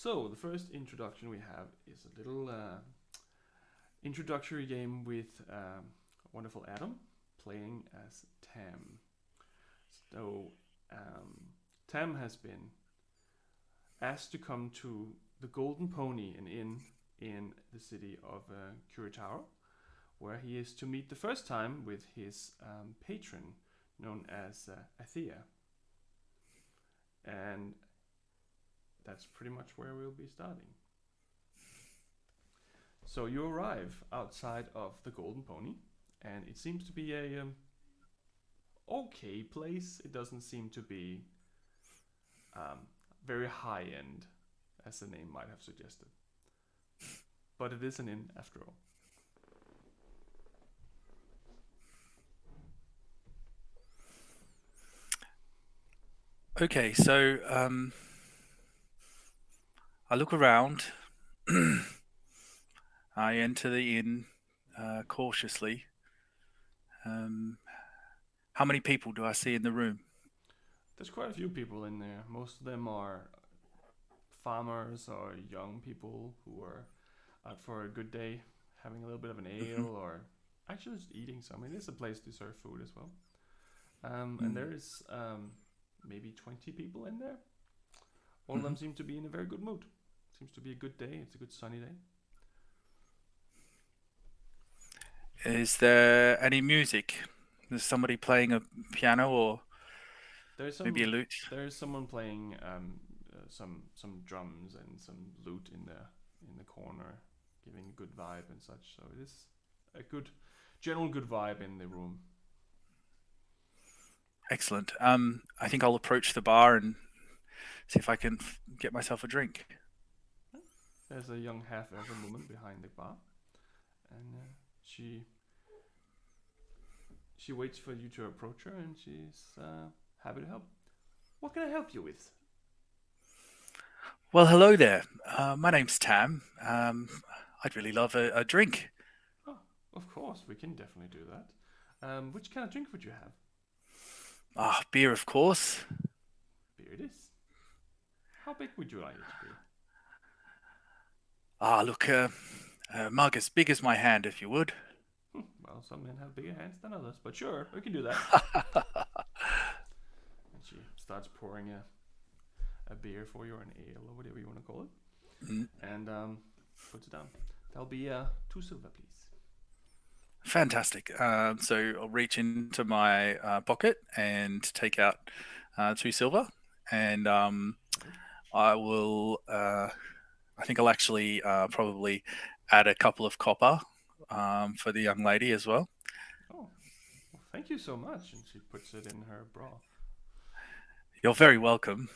So the first introduction we have is a little introductory game with wonderful Adam playing as Tam. So Tam has been asked to come to the Golden Pony, an inn in the city of Kuretaro, where he is to meet the first time with his patron, known as Athea. And that's pretty much where we'll be starting. So you arrive outside of the Golden Pony, and it seems to be a okay place. It doesn't seem to be very high end, as the name might have suggested. But it is an inn after all. Okay, so I look around. I enter the inn cautiously. How many people do I see in the room? There's quite a few people in there. Most of them are farmers or young people who are out for a good day, having a little bit of an Mhm. ale or actually just eating some. It is a place to serve food as well. And Mm. there is maybe 20 people in there. All of them Mhm. seem to be in a very good mood. Seems to be a good day. It's a good sunny day. Is there any music? Is somebody playing a piano or There's maybe a some. lute? There's someone playing some drums and some lute in the corner, giving a good vibe and such. So it is a good general good vibe in the room. Excellent. I think I'll approach the bar and see if I can get myself a drink. There's a young half-elven woman behind the bar, and she waits for you to approach her, and she's happy to help. What can I help you with? Well, hello there. My name's Tam. I'd really love a drink. Oh, of course, we can definitely do that. Which kind of drink would you have? Ah, beer, of course. Beer it is. How big would you like it to be? Ah, look, a mug as big as my hand, if you would. Well, some men have bigger hands than others, but sure, we can do that. And she starts pouring a beer for you, or an ale, or whatever you want to call it, Mm. and puts it down. That'll be 2 silver, please. Fantastic. So I'll reach into my pocket and take out 2 silver, and I will. I think I'll actually probably add a couple of copper for the young lady as well. Oh, well, thank you so much. And she puts it in her bra. You're very welcome.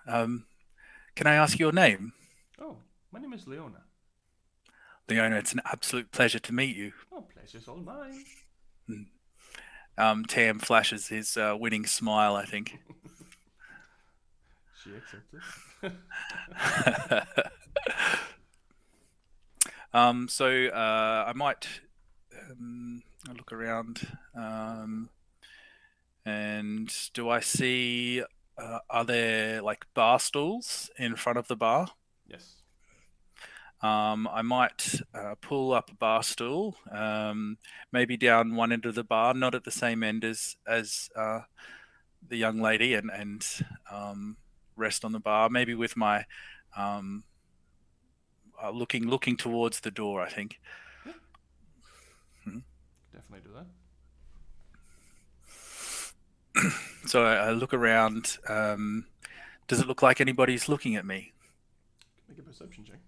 Um, can I ask your name? Oh, my name is Leona. Leona, it's an absolute pleasure to meet you. Oh, pleasure's all mine. Mm. Tam flashes his winning smile, I think. She accepts it. So I might look around. And do I see, are there like bar stools in front of the bar? Yes. I might pull up a bar stool, maybe down one end of the bar, not at the same end as the young lady, and rest on the bar, maybe with my um, looking towards the door, I think. Yeah, Hmm. definitely do that. So I look around. Does it look like anybody's looking at me? Make a perception check.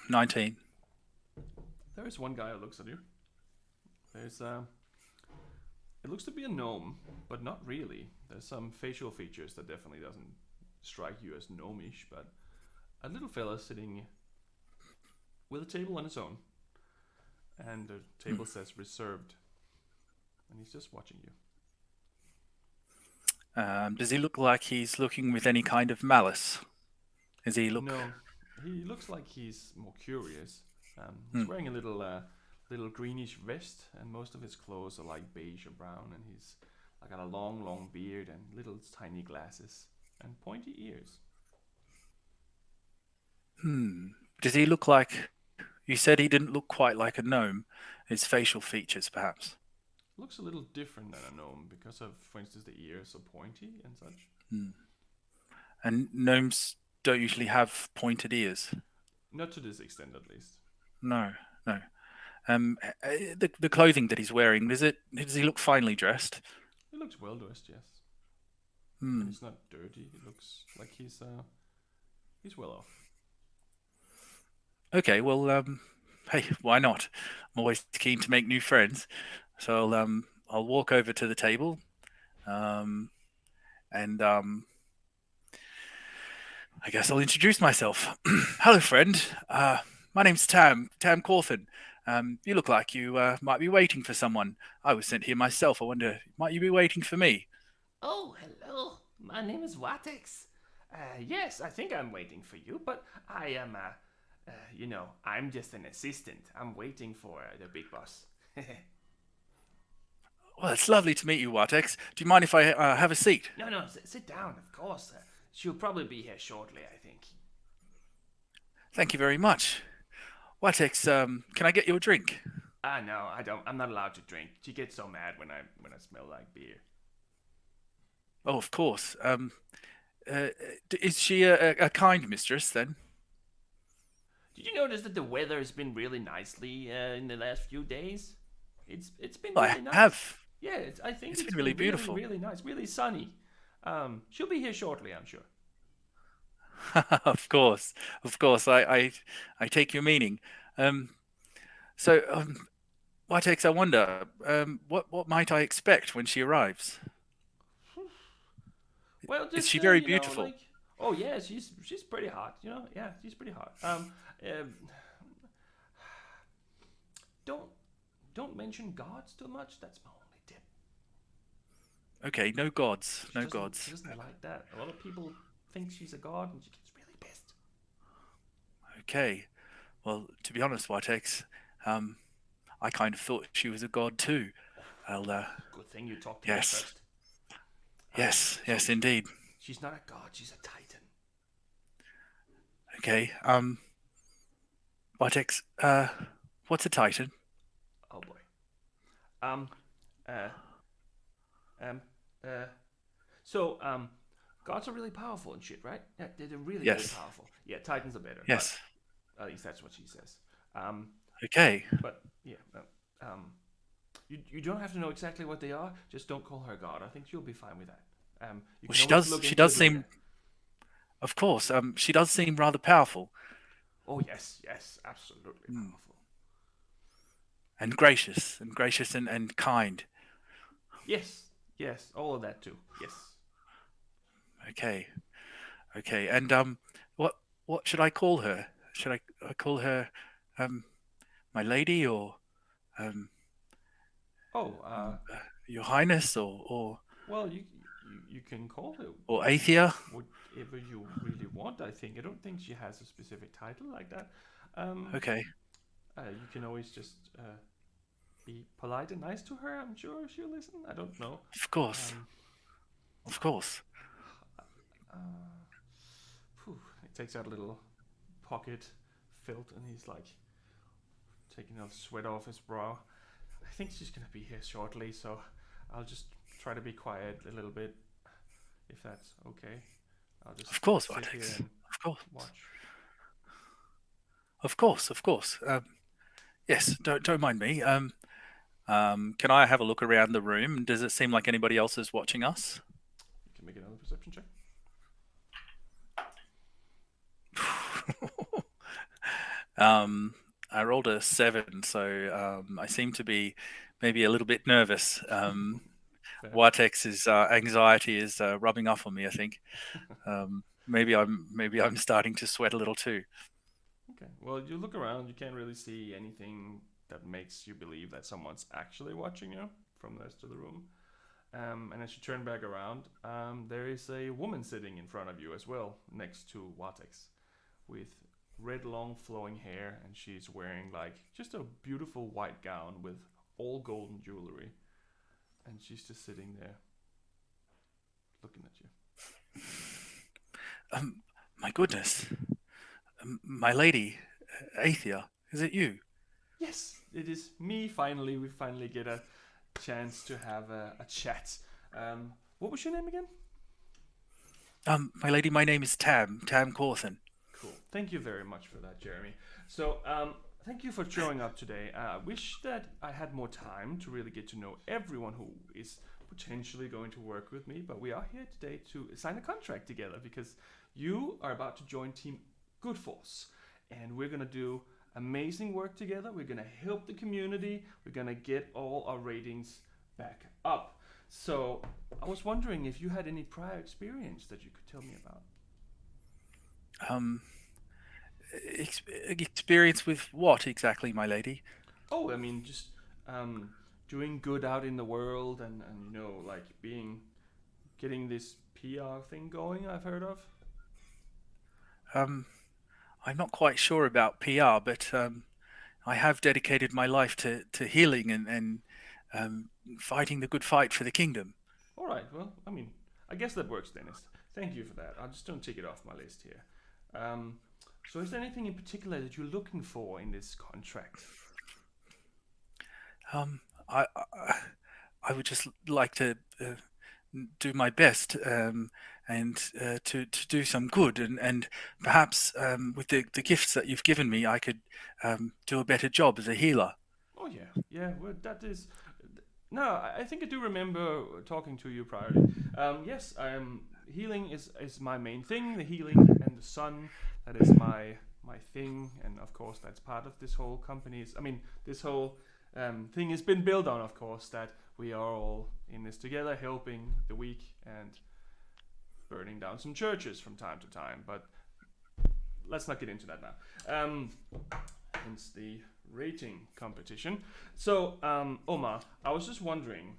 19. There is one guy who looks at you. There's it looks to be a gnome, but not really. There's some facial features that definitely doesn't strike you as gnomish, but a little fella sitting with a table on his own, and the table says reserved, and he's just watching you. Does he look like he's looking with any kind of malice? Does he look? No, he looks like he's more curious. He's Hmm. wearing a little greenish vest, and most of his clothes are like beige or brown, and he's like got a long beard and little tiny glasses. and pointy ears. Does he look like... You said he didn't look quite like a gnome. His facial features, perhaps. Looks a little different than a gnome because of, for instance, the ears are pointy and such. And gnomes don't usually have pointed ears. Not to this extent, at least. No, no. The clothing that he's wearing, does he look finely dressed? He looks well dressed, yes. And he's not dirty. He looks like he's well off. Okay, well, hey, why not? I'm always keen to make new friends. So I'll walk over to the table, and I guess I'll introduce myself. Hello, friend. My name's Tam Cauthon. You look like you might be waiting for someone. I was sent here myself. I wonder, might you be waiting for me? Oh, hello. My name is Watex. Yes, I think I'm waiting for you, but I am, I'm just an assistant. I'm waiting for the big boss. Well, it's lovely to meet you, Watex. Do you mind if I have a seat? No, sit down, of course. She'll probably be here shortly, I think. Thank you very much. Watex, can I get you a drink? No, I don't. I'm not allowed to drink. She gets so mad when I smell like beer. Oh, of course. Is she a kind mistress, then? Did you notice that the weather has been really nicely in the last few days? It's been Well, really I nice. have. Yeah, I think It's been really beautiful. really nice, really sunny. She'll be here shortly, I'm sure. Of course. I take your meaning. So, Watex, I wonder, what might I expect when she arrives? Well, just Is she very beautiful? Oh yeah, she's pretty hot. Yeah, she's pretty hot. Don't mention gods too much. That's my only tip. Okay, no gods, She no doesn't- gods. She doesn't like that. A lot of people think she's a god, and she gets really pissed. Okay, well, to be honest, Watex, I kind of thought she was a god too. I'll, Good thing you talked to me yes. first. Yes, indeed. She's not a god. She's a titan. Okay, Watex, what's a titan? Oh boy. Um. So gods are really powerful and shit, right? Yeah, they're really Yes. powerful. Yeah, titans are better. Yes. But at least that's what she says. Okay. But yeah, you don't have to know exactly what they are. Just don't call her god. I think she'll be fine with that. You Well, can always look she into does it seem, later. of course, she does seem rather powerful Oh yes, absolutely powerful. and gracious and kind. Yes, all of that too. Yes. Okay. And what should I call her? Should I call her my lady or Oh, your highness or well, you can call her Aethia? whatever you really want. I don't think she has a specific title like that. Okay. You can always just be polite and nice to her. I'm sure she'll listen. I don't know. Of course. Of course. He takes out a little pocket filled, and he's like taking a sweat off his brow. I think she's gonna be here shortly, so I'll just try to be quiet a little bit, if that's okay. I'll just Of course, sit here Vatex. and Of course. watch. Of course. Yes, don't mind me. Can I have a look around the room? Does it seem like anybody else is watching us? You can make another perception check. I rolled a 7, so I seem to be maybe a little bit nervous. Watex's anxiety is rubbing off on me, I think. Maybe I'm starting to sweat a little too. Okay. Well, you look around. You can't really see anything that makes you believe that someone's actually watching you from the rest of the room. And as you turn back around, there is a woman sitting in front of you as well, next to Watex, with red long flowing hair, and she's wearing like just a beautiful white gown with all golden jewelry, and she's just sitting there looking at you. My goodness, my lady, Athea, is it you? Yes, it is me. Finally, we finally get a chance to have a chat. What was your name again? My lady, my name is Tam Cauthon. Cool. Thank you very much for that, Jeremy. So, thank you for showing up today. I wish that I had more time to really get to know everyone who is potentially going to work with me, but we are here today to sign a contract together because you are about to join Team Good Force, and we're gonna do amazing work together. We're gonna help the community. We're gonna get all our ratings back up. So, I was wondering if you had any prior experience that you could tell me about. Um, experience with what exactly, my lady? Oh, I mean, just um, doing good out in the world and like getting this PR thing going I've heard of. Um, I'm not quite sure about PR, but I have dedicated my life to healing and um, fighting the good fight for the kingdom. All right, well, I mean, I guess that works, Dennis. Thank you for that. I just don't take it off my list here. Um, so, is there anything in particular that you're looking for in this contract? Um, I would just like to do my best and to do some good and perhaps with the gifts that you've given me, I could do a better job as a healer. Oh yeah, yeah. Well, that is. No, I think I do remember talking to you priorly. Yes, healing is my main thing. The healing and the sun, that is my thing, and of course that's part of this whole company's. I mean, this whole thing has been built on, of course, that we are all in this together, helping the weak and burning down some churches from time to time. But let's not get into that now. Hence the rating competition. So, Omar, I was just wondering,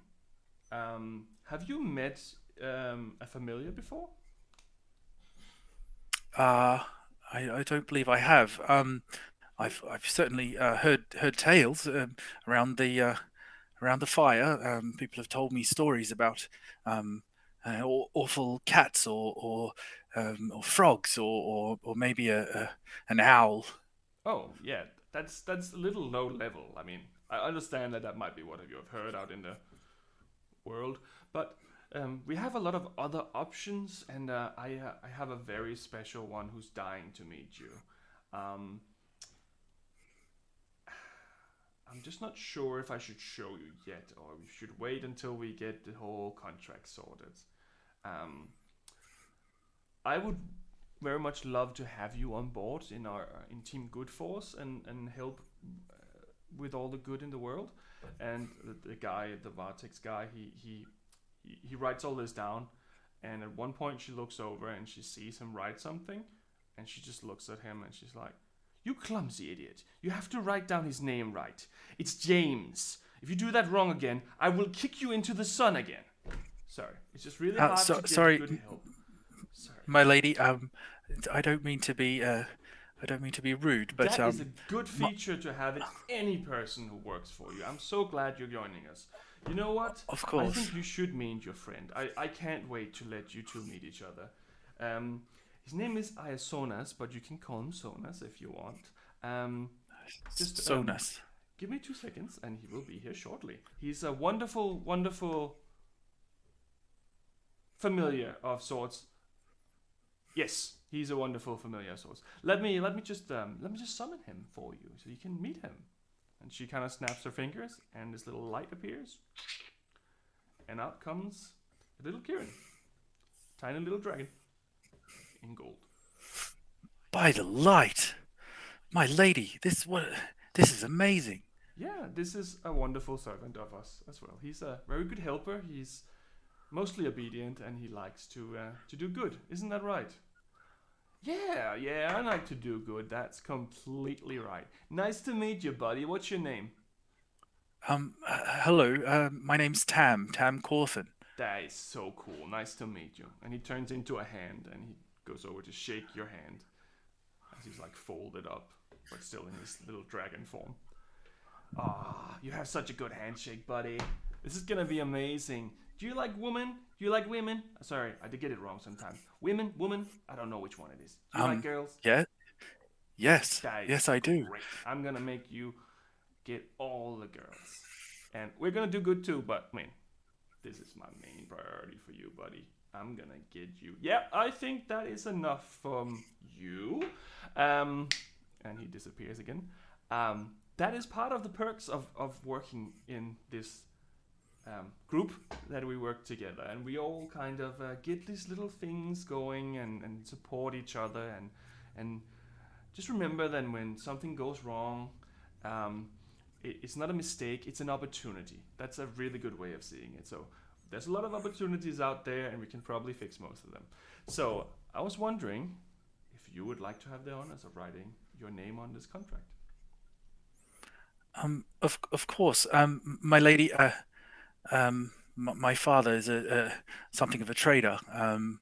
have you met a familiar before? I don't believe I have. I've certainly heard tales around the fire. People have told me stories about awful cats or frogs or maybe an owl. Oh, yeah, that's a little low level. I mean, I understand that that might be what you have heard out in the world, but we have a lot of other options, and I have a very special one who's dying to meet you. Um, I'm just not sure if I should show you yet, or we should wait until we get the whole contract sorted. Um, I would very much love to have you on board in our in Team Good Force and help with all the good in the world. And the guy, the Vartex guy, he writes all this down. And at one point, she looks over and she sees him write something, and she just looks at him and she's like, "You clumsy idiot! You have to write down his name right. It's James. If you do that wrong again, I will kick you into the sun again." Sorry, it's just really hard to get Sorry, good help. Sorry. my lady. I don't mean to be. I don't mean to be rude, but That is a good feature to have in any person who works for you. I'm so glad you're joining us. You know what? of I course. think you should meet your friend. I can't wait to let you two meet each other. His name is Iasonas, but you can call him Sonas if you want. Just So nice. give me 2 seconds and he will be here shortly. He's a wonderful, wonderful familiar of sorts. Yes, he's a wonderful familiar of sorts. Let me just summon him for you so you can meet him. And she kind of snaps her fingers, and this little light appears, and out comes a little Kieran, tiny little dragon in gold. By the light, my lady. This is amazing. Yeah, this is a wonderful servant of us as well. He's a very good helper. He's mostly obedient, and he likes to do good. Isn't that right? Yeah, yeah, I like to do good. That's completely right. Nice to meet you, buddy. What's your name? Hello. My name's Tam Cauthon. That is so cool. Nice to meet you. And he turns into a hand, and he goes over to shake your hand as he's like folded up, but still in his little dragon form. Ah, you have such a good handshake, buddy. This is gonna be amazing. Do you like women? Do you like women? Sorry, I did get it wrong sometimes. Women, woman. I don't know which one it is. Do you like girls? Yeah. Yes. That is Yes, I do. great. I'm gonna make you get all the girls, and we're gonna do good too. But I mean, this is my main priority for you, buddy. I'm gonna get you. Yeah, I think that is enough from you. And he disappears again. That is part of the perks of working in this group that we work together, and we all kind of get these little things going and support each other, and just remember that when something goes wrong, it's not a mistake, it's an opportunity. That's a really good way of seeing it. So there's a lot of opportunities out there, and we can probably fix most of them. So I was wondering if you would like to have the honors of writing your name on this contract. Of course. My lady, my father is a something of a trader. And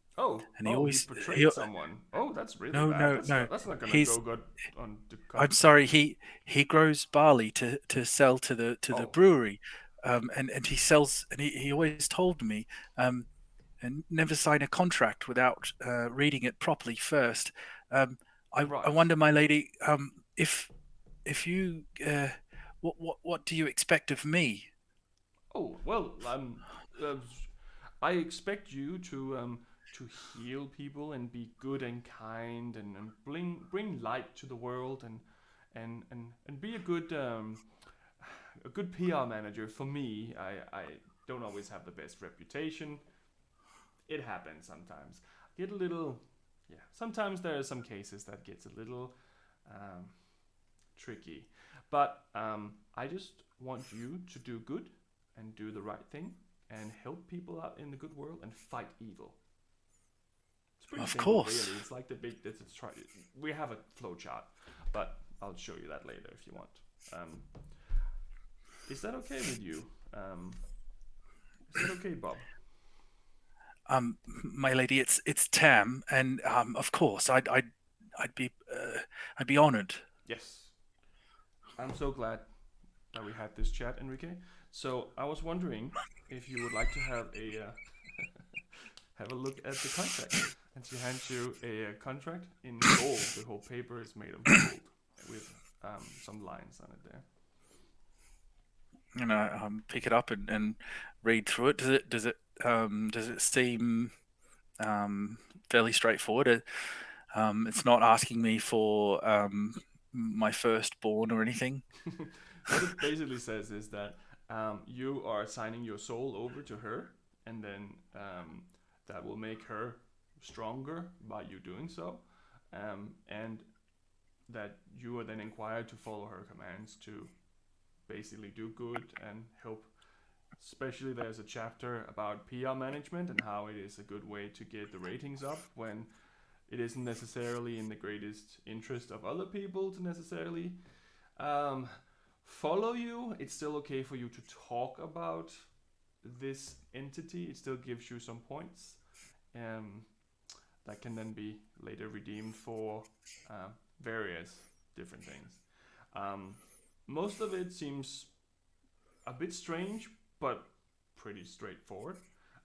he He always betrayed someone. Oh, that's really no, bad. no, no. That's not gonna go He's good on the I'm sorry. He grows barley to sell to the Oh, brewery, and he sells. And he always told me, and never sign a contract without reading it properly first. I right. wonder, my lady, if you what do you expect of me? Oh well, uh, I expect you to heal people and be good and kind and bring light to the world and be a good PR manager. For me, I don't always have the best reputation. It happens sometimes. Get a little, yeah. Sometimes there are some cases that gets a little um, tricky, but I just want you to do good and do the right thing and help people out in the good world and fight evil. It's pretty Of simple, course. really. It's like the big. We have a flow chart, but I'll show you that later if you want. Um, is that okay with you? Is that okay, Bob? My lady, it's Tam, and of course, I'd be honored. Yes. I'm so glad that we had this chat, Enrique. So I was wondering if you would like to have a have a look at the contract. And she hands you a contract in gold. The whole paper is made of gold with some lines on it there. Pick it up and read through it. Does it seem fairly straightforward? It's not asking me for my firstborn or anything. What it basically says is that you are signing your soul over to her, and then that will make her stronger by you doing so, and that you are then inquired to follow her commands to basically do good and help. Especially there's a chapter about PR management and how it is a good way to get the ratings up when it isn't necessarily in the greatest interest of other people to necessarily follow you. It's still okay for you to talk about this entity. It still gives you some points that can then be later redeemed for various different things. Most of it seems a bit strange, but pretty straightforward.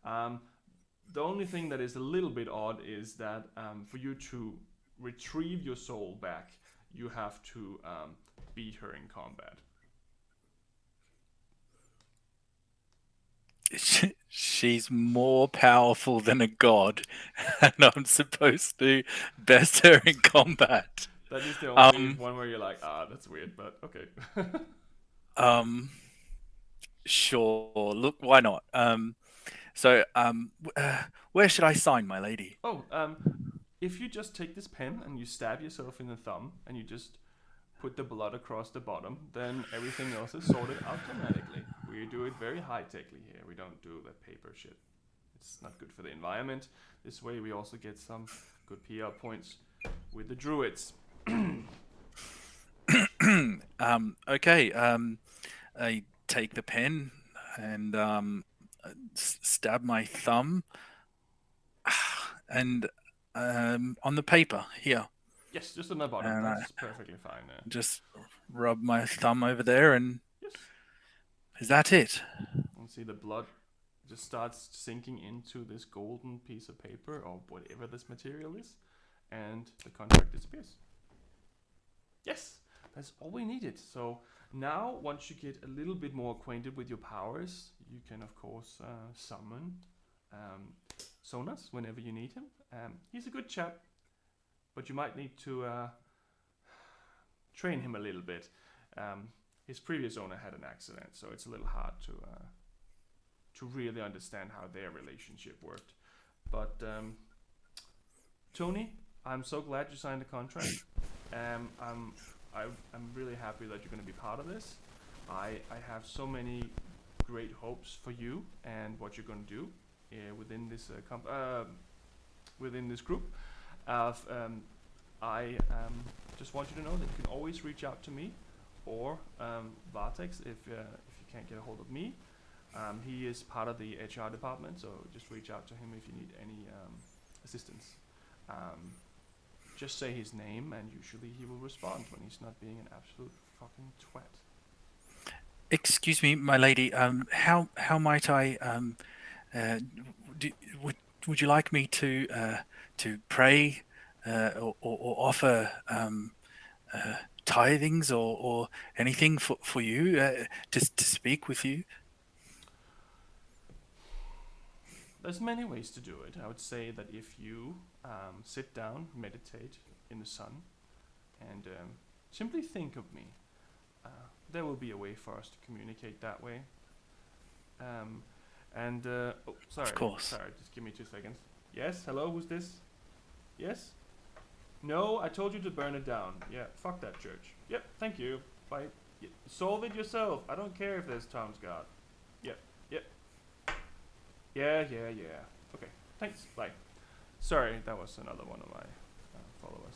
The only thing that is a little bit odd is that for you to retrieve your soul back, you have to beat her in combat. She's more powerful than a god, and I'm supposed to best her in combat. That is the only one where you're like, that's weird, but okay. Sure. Look, why not? Where should I sign, my lady? Oh, if you just take this pen and you stab yourself in the thumb and you just put the blood across the bottom, then everything else is sorted automatically. We do it very high-techly here. We don't do the paper shit. It's not good for the environment. This way we also get some good PR points with the druids. Okay. I take the pen and stab my thumb, and on the paper here. Yes, just on the bottom. And That's perfectly fine. Just rub my thumb over there, and Yes. is that it? And see the blood just starts sinking into this golden piece of paper or whatever this material is, and the contract disappears. Yes, that's all we needed. So now, once you get a little bit more acquainted with your powers, you can of course summon Sonas whenever you need him. He's a good chap, but you might need to train him a little bit. His previous owner had an accident, so it's a little hard to really understand how their relationship worked. But Tony, I'm so glad you signed the contract. I'm really happy that you're going to be part of this. I have so many great hopes for you and what you're going to do within this within this group. I just want you to know that you can always reach out to me or Vartex if you can't get a hold of me. He is part of the HR department, so just reach out to him if you need any assistance. Just say his name, and usually he will respond when he's not being an absolute fucking twat. Excuse me, my lady. How might I? Would you like me to pray or offer tithings or anything for you to speak with you? There's many ways to do it. I would say that if you sit down, meditate in the sun, and simply think of me, there will be a way for us to communicate that way. Oh, sorry. Of course. Sorry, just give me 2 seconds. Yes, hello, who's this? Yes? No, I told you to burn it down. Yeah, fuck that church. Yep, thank you. Bye. Solve it yourself. I don't care if there's Tom's God. Yep. Yeah. Okay, thanks. Bye. Sorry, that was another one of my followers.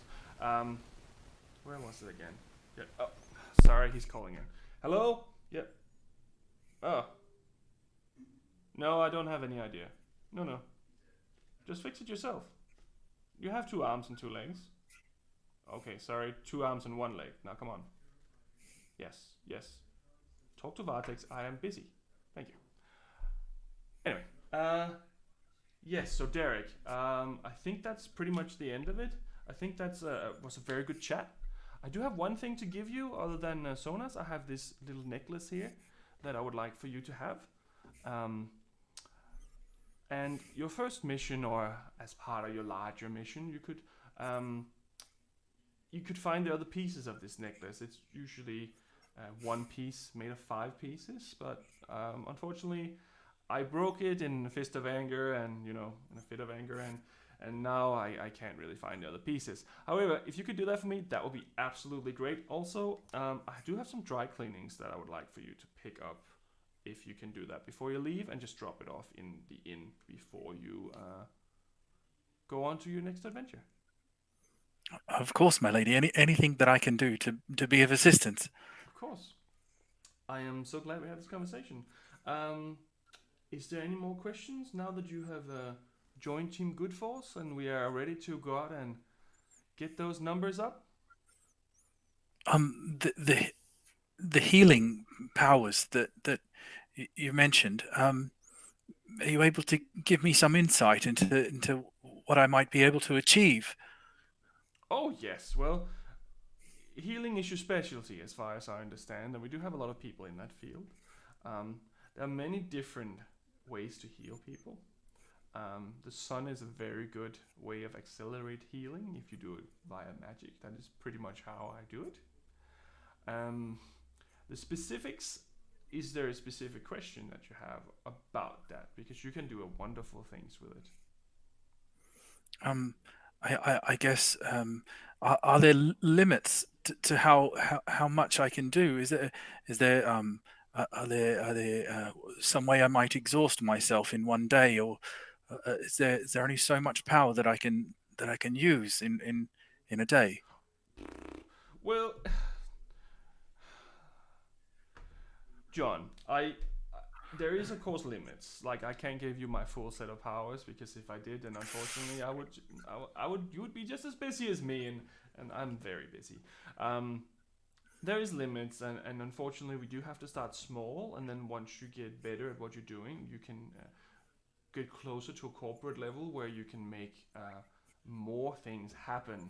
Where was it again? Yeah. Oh, sorry, he's calling in. Hello? Yep. Oh. No, I don't have any idea. No. Just fix it yourself. You have 2 arms and 2 legs. Okay, sorry, 2 arms and 1 leg. Now, come on. Yes. Talk to Vartex. I am busy. Thank you. Anyway. Yes, so Derek, I think that's pretty much the end of it. I think that's was a very good chat. I do have one thing to give you other than Sonas. I have this little necklace here that I would like for you to have. And your first mission, or as part of your larger mission, you could find the other pieces of this necklace. It's usually 1 piece made of 5 pieces, but unfortunately, I broke it in a fist of anger, and in a fit of anger, and now I can't really find the other pieces. However, if you could do that for me, that would be absolutely great. Also, I do have some dry cleanings that I would like for you to pick up, if you can do that before you leave, and just drop it off in the inn before you go on to your next adventure. Of course, my lady. Anything that I can do to be of assistance. Of course. I am so glad we had this conversation. Is there any more questions now that you have joined Team Good Force and we are ready to go out and get those numbers up? The healing powers that you mentioned. Are you able to give me some insight into what I might be able to achieve? Oh yes, well, healing is your specialty as far as I understand, and we do have a lot of people in that field. There are many different ways to heal people. The sun is a very good way of accelerate healing if you do it via magic. That is pretty much how I do it. The specifics, is there a specific question that you have about that? Because you can do wonderful things with it. I guess are there limits to how much I can do? Is there are there some way I might exhaust myself in one day, or is there only so much power that I can use in a day? Well, John, there is of course limits. Like, I can't give you my full set of powers, because if I did, then unfortunately you would be just as busy as me, and I'm very busy. there is limits, and unfortunately, we do have to start small, and then once you get better at what you're doing, you can get closer to a corporate level where you can make more things happen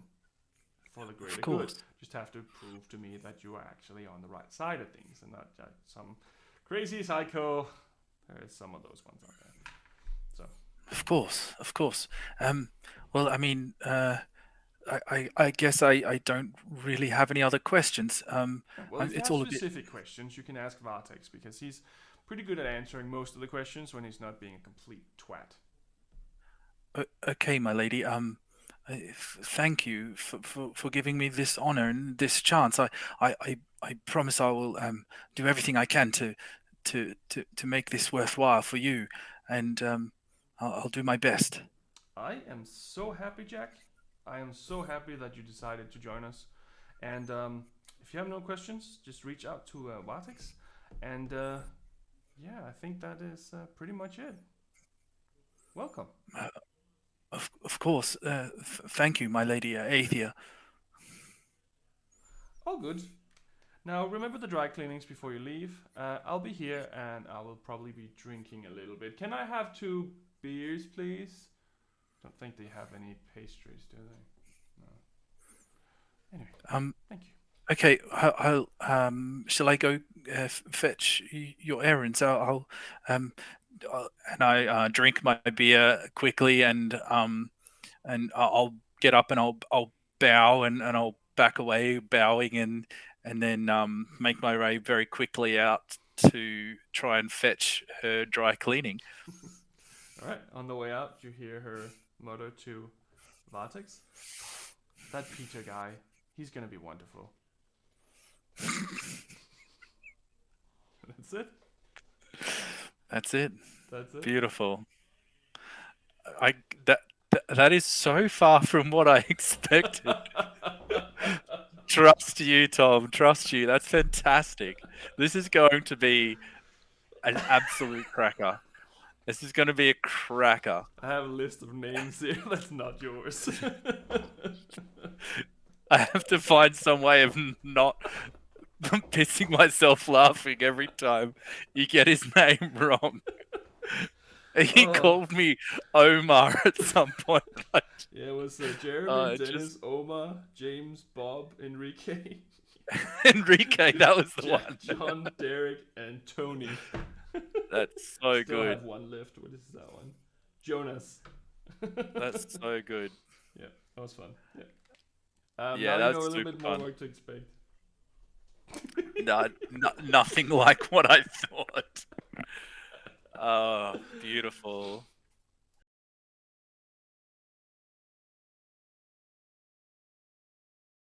for the Of greater good. course. Just have to prove to me that you are actually on the right side of things and not some crazy psycho. There is some of those ones out there. So Of course. Of course. Well, I mean, I guess I don't really have any other questions. well, if you It's have all a bit. specific questions, you can ask Vartex because he's pretty good at answering most of the questions when he's not being a complete twat. Okay, my lady. Thank you for giving me this honor and this chance. I promise I will do everything I can to make this worthwhile for you, and I'll do my best. I am so happy, Jack. I am so happy that you decided to join us. And if you have no questions, just reach out to Vartex. And yeah, I think that is pretty much it. Welcome. Of course. Thank you, my lady Athea. All good. Now, remember the dry cleanings before you leave. I'll be here and I will probably be drinking a little bit. Can I have 2 beers, please? Don't think they have any pastries, do they? No. Anyway, thank you. Okay. Shall I go fetch your errands? And I drink my beer quickly, and I'll get up and I'll bow and I'll back away, bowing, and then make my way very quickly out to try and fetch her dry cleaning. All right. On the way out, you hear her mutter to Vartex. That Peter guy, he's gonna be wonderful. That's it. That's it. That's it. Beautiful. I that is so far from what I expected. Trust you, Tom. Trust you. That's fantastic. This is going to be an absolute cracker. This is going to be a cracker. I have a list of names here. That's not yours. I have to find some way of not pissing myself laughing every time you get his name wrong. He called me Omar at some point. Yeah, it was Jeremy, Dennis, Omar, James, Bob, Enrique. Enrique, that was the one. John, Derek, and Tony. That's so Still good. have one left. What is that one? Jonas. That's so good. Yeah, that was fun. Yeah. Yeah, now that's you know a little super bit more fun. what to expect. No, nothing like what I thought. Oh, beautiful.